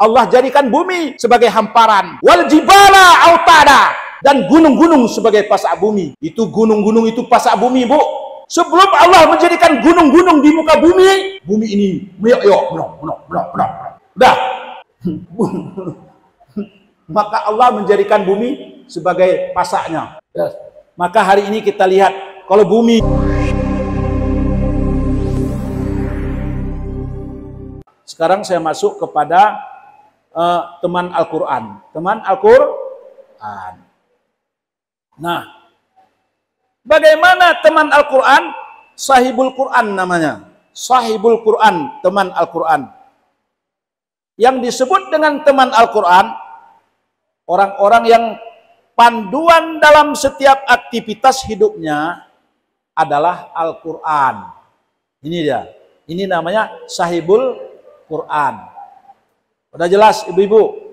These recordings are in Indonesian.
Allah jadikan bumi sebagai hamparan. Wal jibala autada, dan gunung-gunung sebagai pasak bumi. Itu gunung-gunung itu pasak bumi, Bu. Sebelum Allah menjadikan gunung-gunung di muka bumi, bumi ini udah. Maka Allah menjadikan bumi sebagai pasaknya. Maka hari ini kita lihat kalau bumi. Sekarang saya masuk kepada teman Al-Quran. Teman Al-Quran. Nah, bagaimana teman Al-Quran? Sahibul Quran namanya. Sahibul Quran, teman Al-Quran. Yang disebut dengan teman Al-Quran, orang-orang yang panduan dalam setiap aktivitas hidupnya adalah Al-Quran. Ini dia. Ini namanya Sahibul Quran. Udah jelas, ibu-ibu?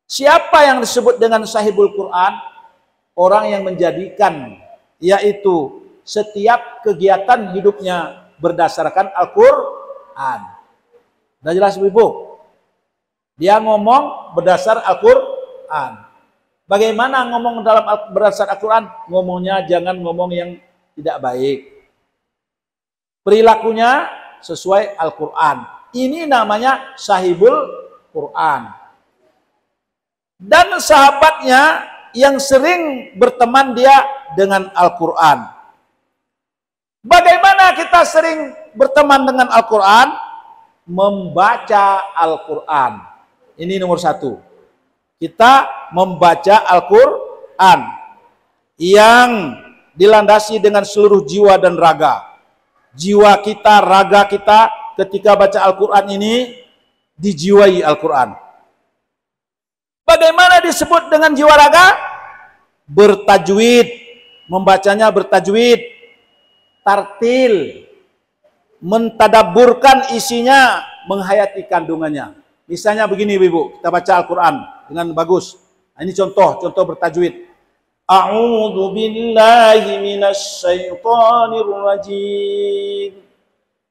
Siapa yang disebut dengan Sahibul Quran? Orang yang menjadikan, yaitu setiap kegiatan hidupnya berdasarkan Al-Quran. Udah jelas, ibu-ibu? Dia ngomong berdasar Al-Quran. Bagaimana ngomong berdasar Al-Quran? Ngomongnya jangan ngomong yang tidak baik. Perilakunya sesuai Al-Quran. Ini namanya Sahibul Quran. Dan sahabatnya yang sering berteman dia dengan Al-Quran. Bagaimana kita sering berteman dengan Al-Quran? Membaca Al-Quran. Ini nomor satu. Kita membaca Al-Quran yang dilandasi dengan seluruh jiwa dan raga. Jiwa kita, raga kita ketika baca Al-Quran ini dijiwai Al-Quran. Bagaimana disebut dengan jiwa raga? Bertajwid, membacanya bertajwid, tartil, mentadaburkan isinya, menghayati kandungannya. Misalnya begini, Ibu, kita baca Al-Quran dengan bagus. Nah, ini contoh bertajwid. A'udzu billahi minasy syaithanir rajim.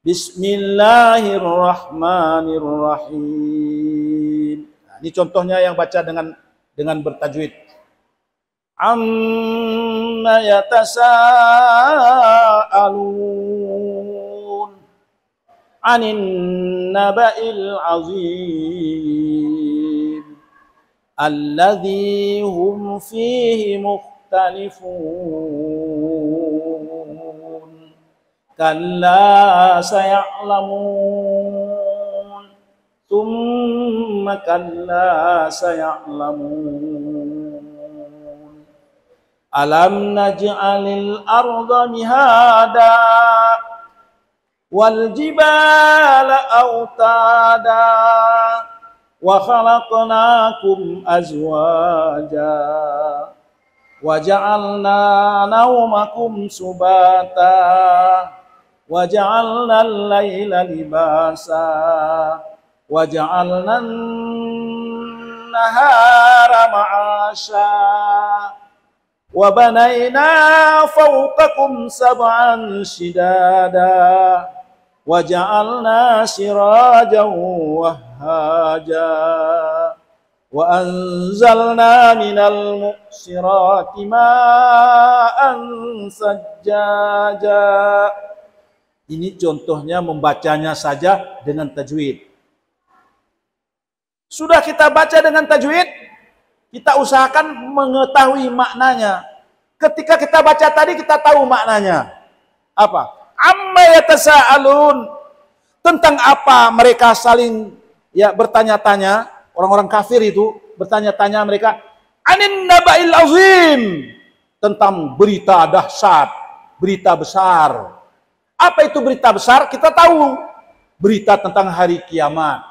Bismillahirrahmanirrahim. Nah, ini contohnya yang baca dengan bertajwid. Amma yatasaalun 'anin naba'il 'azim alladzi hum fihi mukhtalifun. Kalla saya'lamun, thumma kalla saya'lamun. Alam naj'alil arda mihada wal jibala autada wa khalaqnakum azwaja wa ja'alna nawmakum subata wa ja'alna al-laila libasa wa ja'alna an-nahara ma'asha wa banayna fawqakum sab'an shidada wa ja'alna sirajan wahhaja wa anzalna minal mu'sirati ma'an sajjaja. Ini contohnya membacanya saja dengan tajwid. Sudah kita baca dengan tajwid, kita usahakan mengetahui maknanya. Ketika kita baca tadi, kita tahu maknanya. Apa? Amma yatasaalun. Tentang apa mereka saling bertanya-tanya. Orang-orang kafir itu bertanya-tanya mereka. Anin naba'il azim. Tentang berita dahsyat, berita besar. Apa itu berita besar? Kita tahu. Berita tentang hari kiamat.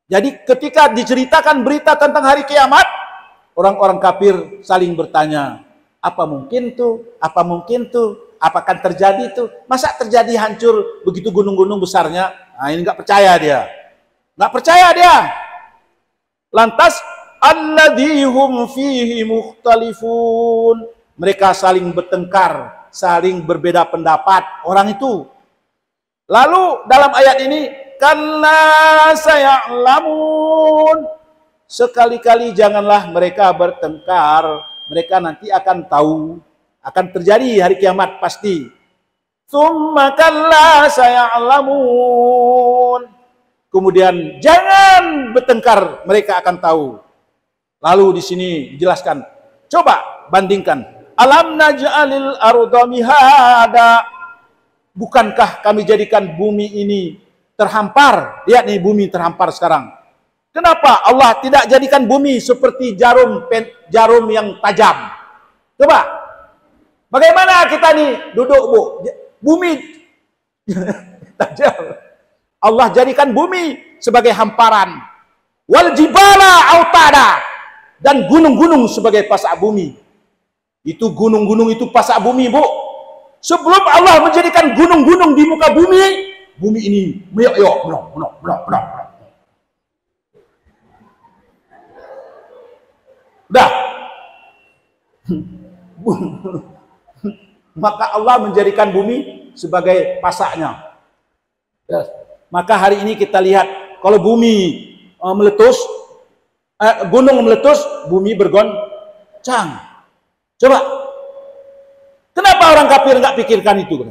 Jadi ketika diceritakan berita tentang hari kiamat, orang-orang kafir saling bertanya, apa mungkin tuh? Apa mungkin tuh? Apa akan terjadi tuh? Masa terjadi hancur begitu gunung-gunung besarnya? Nah, ini nggak percaya dia. Nggak percaya dia. Lantas, alladzihum fihi mukhtalifun. Mereka saling bertengkar, saling berbeda pendapat. Orang itu. Lalu dalam ayat ini, kalla saya'lamun. Sekali-kali janganlah mereka bertengkar, mereka nanti akan tahu, akan terjadi hari kiamat pasti. Tsumma kalla saya'lamun. Kemudian jangan bertengkar, mereka akan tahu. Lalu di sini dijelaskan, coba bandingkan. Alam naj'alil arda mihada. Bukankah kami jadikan bumi ini terhampar? Lihat nih, bumi terhampar sekarang. Kenapa Allah tidak jadikan bumi seperti jarum yang tajam? Coba. Bagaimana kita nih duduk, Bu? Bumi tajam. Allah jadikan bumi sebagai hamparan. Wal jibala autada, dan gunung-gunung sebagai pasak bumi. Itu gunung-gunung itu pasak bumi, Bu. Sebelum Allah menjadikan gunung-gunung di muka bumi, bumi ini meyok-yok, menok. Udah. Maka Allah menjadikan bumi sebagai pasaknya. Maka hari ini kita lihat, kalau bumi meletus, gunung meletus, bumi bergoncang. Coba, kenapa orang kafir nggak pikirkan itu?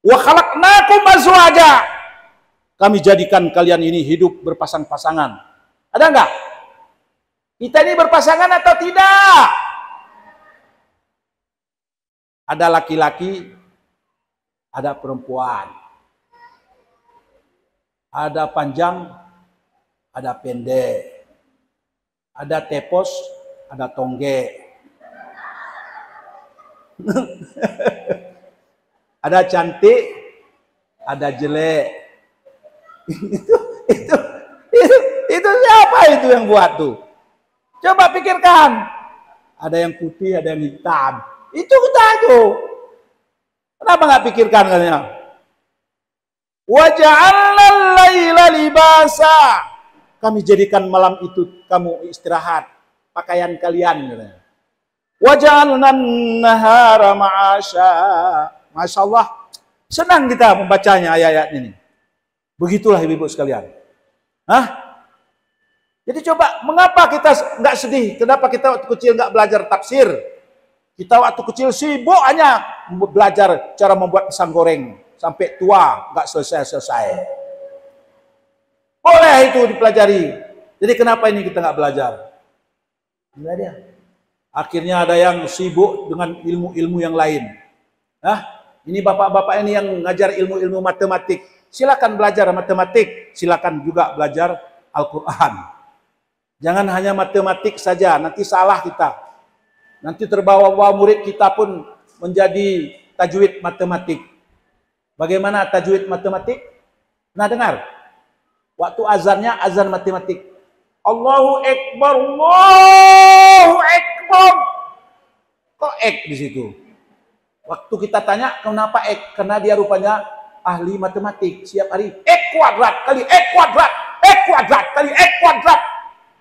Wa khalaqnakum azwaja. Kami jadikan kalian ini hidup berpasang-pasangan. Ada nggak? Kita ini berpasangan atau tidak? Ada laki-laki, ada perempuan. Ada panjang, ada pendek. Ada tepos, ada tongge. Ada cantik, ada jelek. itu siapa itu yang buat tuh? Coba pikirkan. Ada yang putih, ada yang hitam. Itu kita tuh. Kenapa nggak pikirkan kalian? Wa ja'alna al-laila libasa. Kami jadikan malam itu kamu istirahat, pakaian kalian. Wa ja'alna an-nahara ma'asha. Masya Allah, senang kita membacanya ayat-ayat ini. Begitulah ibu-ibu sekalian. Hah? Jadi coba, mengapa kita nggak sedih? Kenapa kita waktu kecil nggak belajar tafsir? Kita waktu kecil sibuk hanya belajar cara membuat pisang goreng. Sampai tua, nggak selesai-selesai. Boleh itu dipelajari. Jadi kenapa ini kita nggak belajar? Enggak dia. Akhirnya ada yang sibuk dengan ilmu-ilmu yang lain. Nah, ini bapak-bapak ini yang ngajar ilmu-ilmu matematik. Silakan belajar matematik. Silakan juga belajar Al-Quran. Jangan hanya matematik saja, nanti salah kita. Nanti terbawa-bawa murid kita pun menjadi tajwid matematik. Bagaimana tajwid matematik? Nah dengar, waktu azannya azan matematik. Allahu Akbar, Allahu Akbar. Kok ek di situ? Waktu kita tanya kenapa ek? Karena dia rupanya ahli matematik. Siap hari ek kuadrat kali ek kuadrat, ek kuadrat kali ek kuadrat,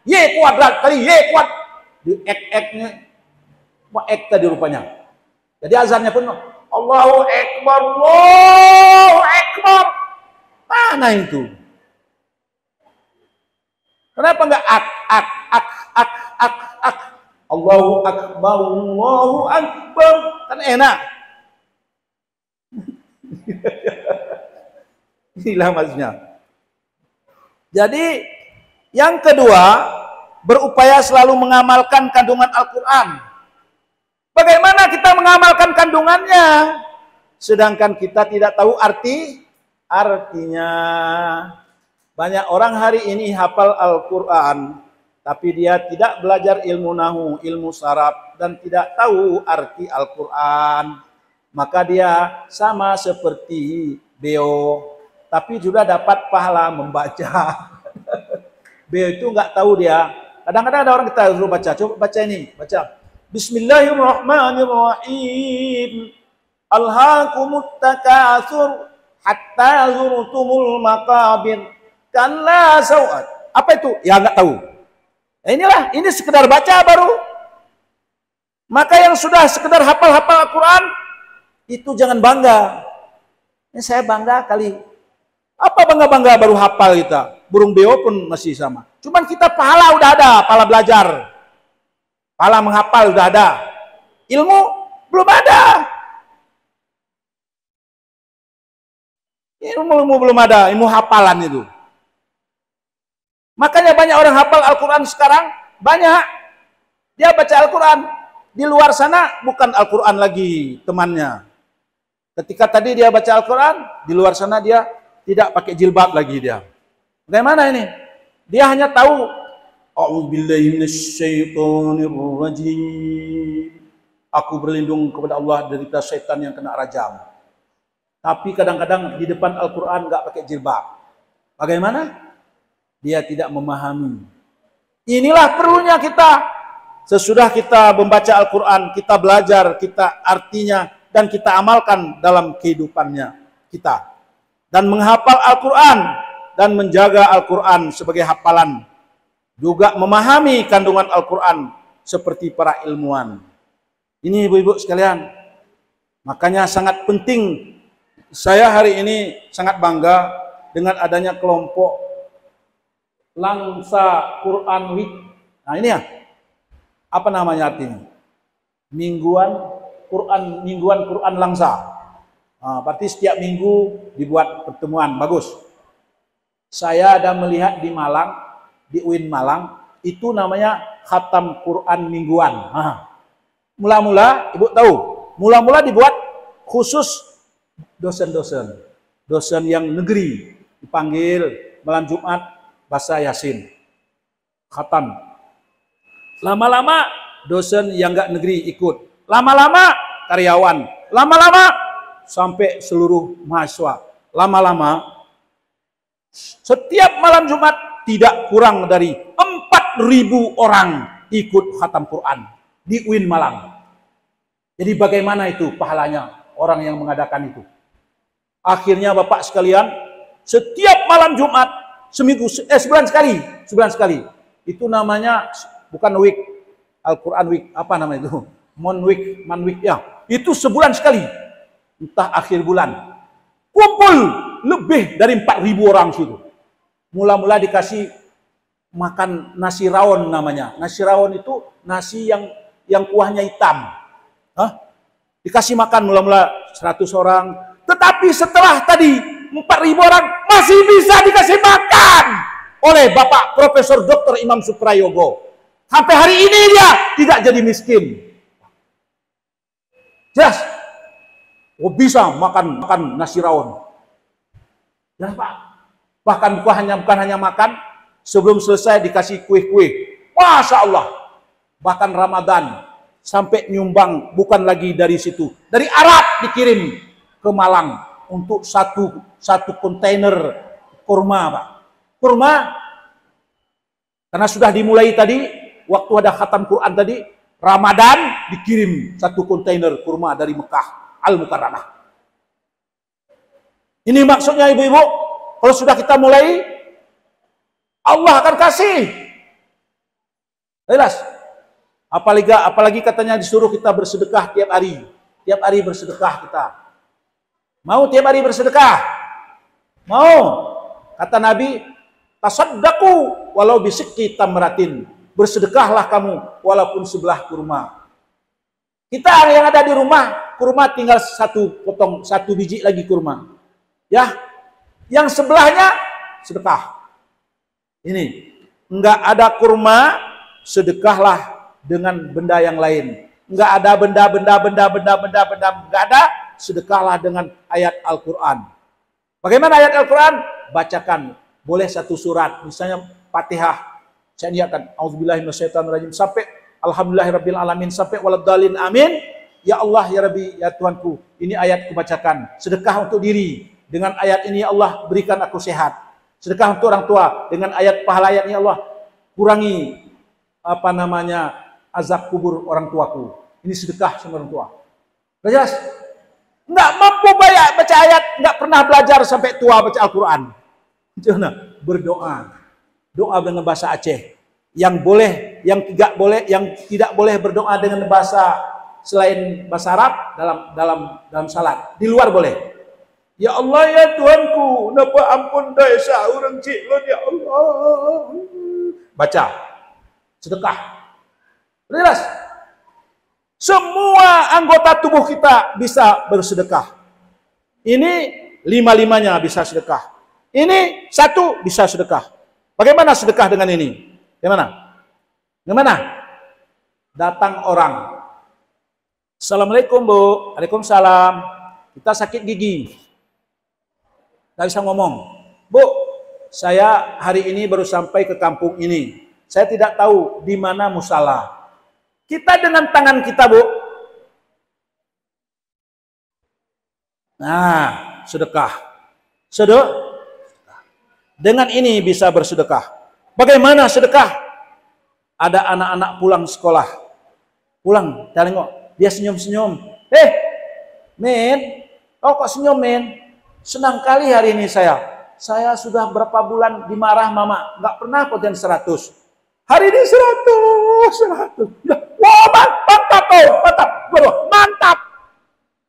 y kuadrat kali y kuadrat. Di ek-eknya, apa ek tadi rupanya? Jadi azannya pun Allahu Akbar, Allahu Akbar. Mana itu? Kenapa enggak ak? Allahu Akbar, Allahu Akbar. Kan enak. Inilah maksudnya. Jadi, yang kedua, berupaya selalu mengamalkan kandungan Al-Quran. Bagaimana kita mengamalkan kandungannya? Sedangkan kita tidak tahu artinya. Banyak orang hari ini hafal Al-Quran, tapi dia tidak belajar ilmu nahu, ilmu saraf, dan tidak tahu arti Al-Quran. Maka dia sama seperti beo, tapi juga dapat pahala membaca. Beo itu nggak tahu dia. Kadang-kadang ada orang kita suruh baca, coba baca ini, baca. Bismillahirrahmanirrahim. Alhaakumut takatsur hatta zurtumul maqabir. Kalla sawat. Apa itu? Ya nggak tahu. Nah, ini sekedar baca baru. Maka yang sudah sekedar hafal-hafal Al-Quran, itu jangan bangga. Ini saya bangga kali. Apa bangga-bangga baru hafal kita? Burung beo pun masih sama. Cuman kita pahala udah ada, pahala belajar. Pahala menghafal udah ada. Ilmu belum ada. Ilmu belum ada, ilmu hafalan itu. Makanya banyak orang hafal Al-Quran sekarang, banyak. Dia baca Al-Quran. Di luar sana bukan Al-Quran lagi temannya. Ketika tadi dia baca Al-Quran, di luar sana dia tidak pakai jilbab lagi dia. Bagaimana ini? Dia hanya tahu A'udzubillahi minasyaitonirrajim. Aku berlindung kepada Allah dari syaitan yang kena rajam. Tapi kadang-kadang di depan Al-Quran nggak pakai jilbab. Bagaimana? Dia tidak memahami. Inilah perlunya kita. Sesudah kita membaca Al-Quran, kita belajar, kita artinya, dan kita amalkan dalam kehidupannya kita. Dan menghafal Al-Quran, dan menjaga Al-Quran sebagai hafalan. Juga memahami kandungan Al-Quran seperti para ilmuwan. Ini ibu-ibu sekalian. Makanya sangat penting. Saya hari ini sangat bangga dengan adanya kelompok Langsa Quran Week. Nah ini ya, apa namanya artinya? Mingguan Quran Langsa. Nah, berarti setiap minggu dibuat pertemuan, bagus. Saya ada melihat di Malang, di UIN Malang, itu namanya Khatam Quran Mingguan. Mula-mula, ibu tahu, mula-mula dibuat khusus dosen yang negeri, dipanggil malam Jumat, baca Yasin, khatam. Lama-lama dosen yang enggak negeri ikut. Lama-lama karyawan. Lama-lama sampai seluruh mahasiswa. Lama-lama setiap malam Jumat tidak kurang dari 4.000 orang ikut khatam Quran di UIN Malang. Jadi bagaimana itu pahalanya orang yang mengadakan itu? Akhirnya Bapak sekalian, setiap malam Jumat sebulan sekali. Itu namanya bukan week, Al-Quran Week, apa namanya itu? Man week ya. Itu sebulan sekali. Entah akhir bulan. Kumpul lebih dari 4.000 orang situ. Mula-mula dikasih makan nasi rawon namanya. Nasi rawon itu nasi yang kuahnya hitam. Dikasih makan mula-mula 100 orang. Tetapi setelah tadi 4.000 orang masih bisa dikasih makan oleh Bapak Profesor Dr. Imam Suprayogo. Sampai hari ini dia tidak jadi miskin. Jelas? Bisa makan nasi rawon. Jelas Pak? Bahkan bukan hanya makan, sebelum selesai dikasih kue-kue. Masya Allah. Bahkan Ramadan sampai nyumbang, bukan lagi dari situ, dari Arab dikirim ke Malang untuk satu kontainer kurma, Pak. Kurma, karena sudah dimulai tadi, waktu ada khatam Quran tadi, Ramadan dikirim satu kontainer kurma dari Mekah, Al-Mukarramah. Ini maksudnya ibu-ibu, kalau sudah kita mulai, Allah akan kasih. Jelas. Apalagi katanya disuruh kita bersedekah tiap hari. Tiap hari bersedekah kita. Mau tiap hari bersedekah? Mau. Kata Nabi, tasaddaqu walau bisikki tamratin. Bersedekahlah kamu walaupun sebelah kurma. Kita yang ada di rumah, kurma tinggal satu biji lagi kurma. Ya. Yang sebelahnya sedekah. Ini, enggak ada kurma, sedekahlah dengan benda yang lain. Enggak ada benda, enggak ada, sedekahlah dengan ayat Al-Quran. Bagaimana ayat Al-Quran? Bacakan. Boleh satu surat. Misalnya Fatihah. Saya niatkan. Auzubillahi minasyaitonirrajim. Sampai Alhamdulillahirabbil alamin. Sampai waladdallin amin. Ya Allah, ya Rabbi, ya Tuhanku. Ini ayat kubacakan. Sedekah untuk diri. Dengan ayat ini Allah berikan aku sehat. Sedekah untuk orang tua. Dengan ayat pahala ayat ini Allah kurangi azab kubur orang tuaku. Ini sedekah sama orang tua. Udah jelas? Nggak mampu baca ayat, nggak pernah belajar sampai tua baca Al-Quran. Jangan berdoa. Doa dengan bahasa Aceh. Yang boleh, yang tidak boleh berdoa dengan bahasa selain bahasa Arab dalam salat. Di luar boleh. Ya Allah ya Tuhanku, napa ampun dosa orang cilon ya Allah. Baca. Sedekah. Jelas. Semua anggota tubuh kita bisa bersedekah. Ini lima-limanya bisa sedekah. Ini satu bisa sedekah. Bagaimana sedekah dengan ini? Gimana? Gimana? Datang orang. Assalamualaikum Bu. Waalaikumsalam. Kita sakit gigi. Nggak bisa ngomong. Bu, saya hari ini baru sampai ke kampung ini. Saya tidak tahu di mana musala. Kita dengan tangan kita, Bu. Nah, sedekah. Dengan ini bisa bersedekah. Bagaimana sedekah? Ada anak-anak pulang sekolah. Pulang, tengok. Dia senyum-senyum. Men, oh kok senyum, men? Senang kali hari ini saya. Saya sudah berapa bulan dimarah mama. Nggak pernah poten 100. Hari ini 100. Wah, mantap, mantap. Mantap.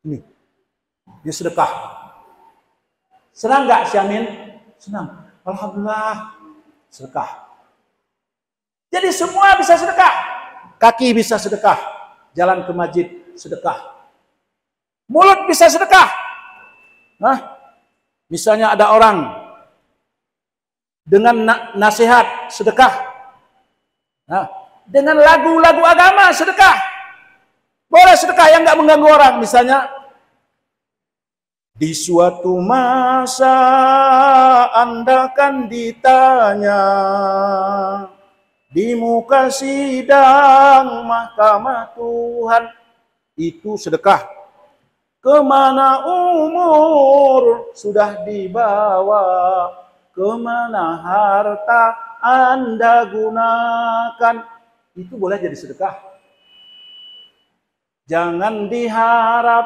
Ini. Dia sedekah. Senang nggak si Amin? Senang. Alhamdulillah. Sedekah. Jadi semua bisa sedekah. Kaki bisa sedekah. Jalan ke masjid sedekah. Mulut bisa sedekah. Nah, misalnya ada orang dengan nasihat sedekah. Nah, dengan lagu-lagu agama sedekah. Boleh sedekah yang nggak mengganggu orang. Misalnya di suatu masa Anda kan ditanya di muka sidang mahkamah Tuhan. Itu sedekah. Kemana umur sudah dibawa, kemana harta Anda gunakan, itu boleh jadi sedekah. Jangan diharap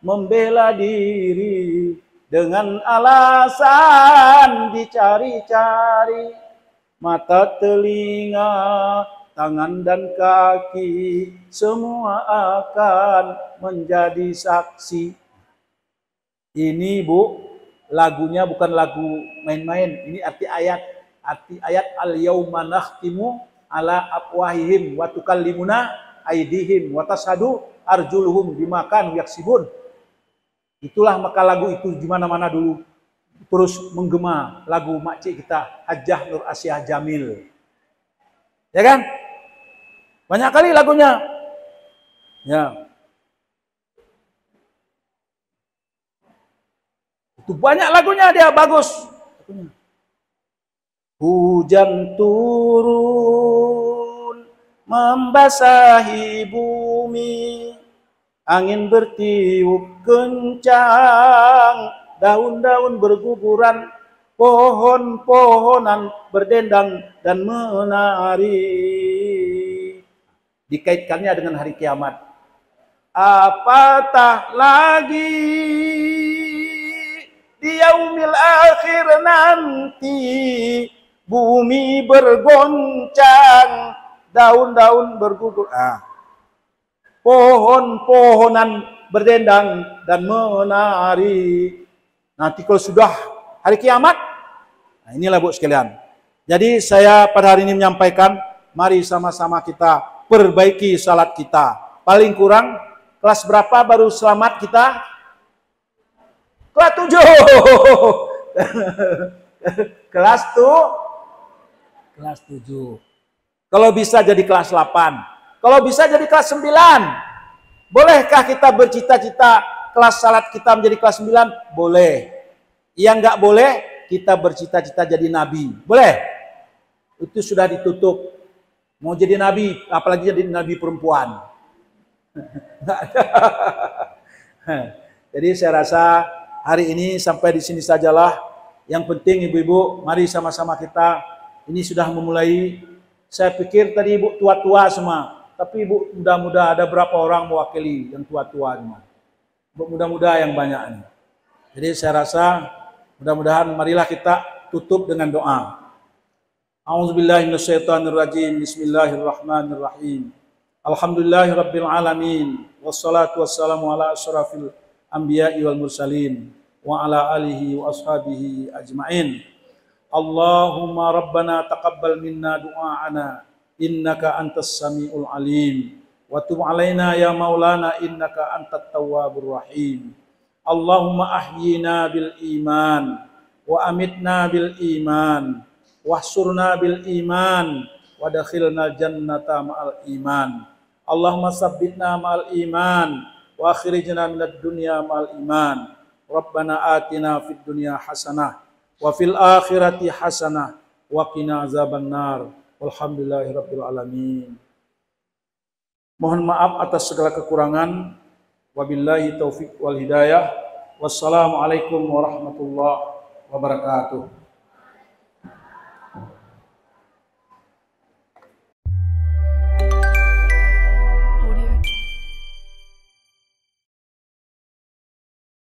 membela diri dengan alasan dicari-cari. Mata, telinga, tangan dan kaki semua akan menjadi saksi. Ini Bu, lagunya bukan lagu main-main. Ini arti ayat. Arti ayat al-yauma nakhtimu ala afwahihim wa tukallimuna aydihim wa tashhadu arjuluhum bima kanu yaksibun. Itulah maka lagu itu di mana-mana dulu terus menggema lagu makcik kita Hajjah Nur Asyah Jamil. Ya kan? Banyak kali lagunya. Ya. Itu banyak lagunya dia bagus. Hujan turun membasahi bumi, angin bertiup kencang, daun-daun berguguran, pohon-pohonan berdendang dan menari. Dikaitkannya dengan hari kiamat. Apatah lagi di yaumil akhir nanti, bumi bergoncang, daun-daun bergugur. Pohon-pohonan berdendang dan menari. Nanti kalau sudah hari kiamat, nah inilah Bu sekalian. Jadi saya pada hari ini menyampaikan, mari sama-sama kita perbaiki salat kita. Paling kurang kelas berapa baru selamat kita? Kelas 7. Kelas 7. Kalau bisa jadi kelas 8. Kalau bisa jadi kelas 9. Bolehkah kita bercita-cita kelas salat kita menjadi kelas 9? Boleh. Yang nggak boleh, kita bercita-cita jadi nabi. Boleh? Itu sudah ditutup. Mau jadi nabi, apalagi jadi nabi perempuan. Jadi saya rasa hari ini sampai di sini sajalah. Yang penting ibu-ibu, mari sama-sama kita. Ini sudah memulai. Saya pikir tadi ibu tua-tua semua. Tapi ibu muda-muda ada berapa orang mewakili yang tua-tua semua. Muda-muda yang banyak ini. Jadi saya rasa mudah-mudahan marilah kita tutup dengan doa. A'udzubillahi minasyaitonirrajim. Bismillahirrahmanirrahim. Alhamdulillahirabbil alamin. Wassalatu wassalamu ala asyrafil anbiya'i wal mursalin. wa ala alihi wa ashabihi ajma'in. Allahumma rabbana taqabbal minna du'a'ana innaka antas samiul alim wa tub alaina ya maulana innaka antat tawwabur rahim. Allahumma ahyina bil iman wa amitna bil iman wahsurna bil iman wa dakhilna jannata ma'al iman. Allahumma sabbitna ma'al iman wa akhrijna minad dunya ma'al iman. Rabbana atina fid dunya hasanah wa fil akhirati hasanah wa qina azabannar. Walhamdulillahi rabbil alamin. Mohon maaf atas segala kekurangan. Wabillahi taufik wal hidayah. Wassalamualaikum warahmatullahi wabarakatuh.